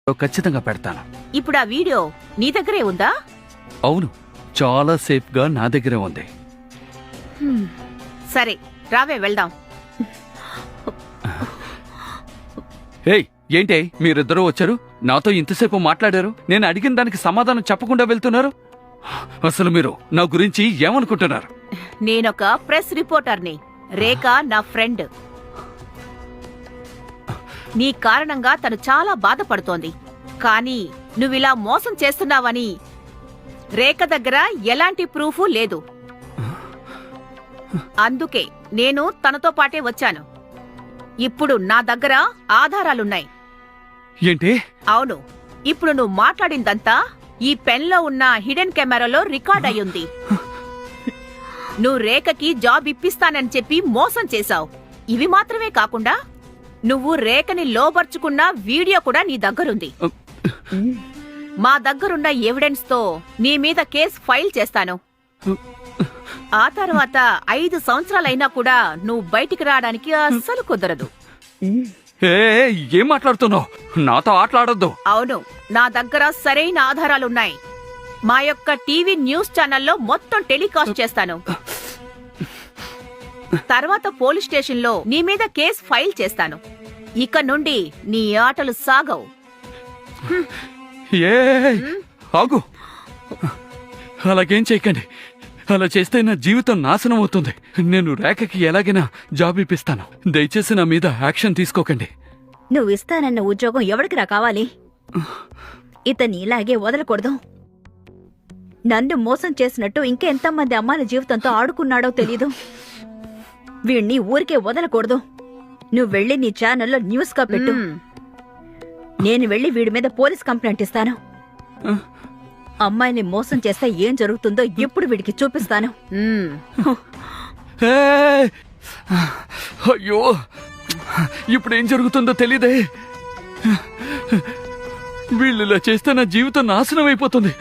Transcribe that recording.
ఖచ్చితంగా పెడతాను. ఇప్పుడు ఆ వీడియో నీ దగ్గరే ఉందా? అవును, చాలా సేఫ్ గా నా దగ్గరే ఉంది. సరే రావే వెళ్దాం. ఏయ్, ఏంటి మీరిద్దరూ వచ్చారు, నాతో ఇంతసేపు మాట్లాడారు, నేను అడిగిన దానికి సమాధానం చెప్పకుండా వెళ్తున్నారు? అసలు మీరు నా గురించి ఏమనుకుంటున్నారు? నేనొక ప్రెస్ రిపోర్టర్ని, రేఖ నా ఫ్రెండ్. నీ కారణంగా తను చాలా బాధపడుతోంది. కానీ నువ్విలా మోసం చేస్తున్నావని రేఖ దగ్గర ఎలాంటి ప్రూఫు లేదు. అందుకే నేను తనతో పాటే వచ్చాను. ఇప్పుడు నా దగ్గర ఆధారాలున్నాయి. ఏంటి? అవును, ఇప్పుడు నువ్వు మాట్లాడిందంతా ఈ పెన్లో ఉన్న హిడెన్ కెమెరాలో రికార్డ్ అయ్యుంది. నువ్వు రేఖకి జాబ్ ఇప్పిస్తానని చెప్పి మోసం చేశావు. ఇవి మాత్రమే కాకుండా నువ్వు రేఖని లోబర్చుకున్న వీడియో కూడా నీ దగ్గరుంది. మా దగ్గరున్న ఎవిడెన్స్ తో నీ మీద కేసు ఫైల్ చేస్తాను. ఆ తర్వాత 5 సంవత్సరాలైనా కూడా నువ్వు బయటికి రావడానికి అస్సలు కుదరదు. ఏం మాట్లాడుతున్నావు? నాతో ఆటలాడొద్దు. అవును, నా దగ్గర సరైన ఆధారాలున్నాయి. మా యొక్క టీవీ న్యూస్ ఛానల్లో మొత్తం టెలికాస్ట్ చేస్తాను. తర్వాత పోలీస్ స్టేషన్లో నీ మీద కేసు ఫైల్ చేస్తాను. ఇక నుండి నీ ఆటలు సాగవు. ఆగు, అలాగేం చేయకండి. అలా చేస్తే నా జీవితం నాశనం అవుతుంది. నేను రేఖకి ఎలాగైనా జాబ్ ఇప్పిస్తాను. దయచేసి నా మీద యాక్షన్ తీసుకోకండి. నువ్వు ఇస్తానన్న ఉద్యోగం ఎవరికిరా కావాలి? ఇతన్ని ఇలాగే వదలకూడదు. నన్ను మోసం చేసినట్టు ఇంకెంతమంది అమ్మాయిల జీవితంతో ఆడుకున్నాడో తెలీదు. వీణ్ణి ఊరికే వదలకూడదు. నువ్వు వెళ్ళి నీ ఛానల్లో న్యూస్ గా పెట్టు. నేను వెళ్ళి వీడి మీద పోలీస్ కంప్లైంట్ ఇస్తాను. అమ్మాయిని మోసం చేస్తే ఏం జరుగుతుందో ఇప్పుడు వీడికి చూపిస్తాను. అయ్యో, ఇప్పుడు ఏం జరుగుతుందో తెలీదే. వీళ్ళు ఇలా చేస్తే నా జీవితం నాశనం అయిపోతుంది.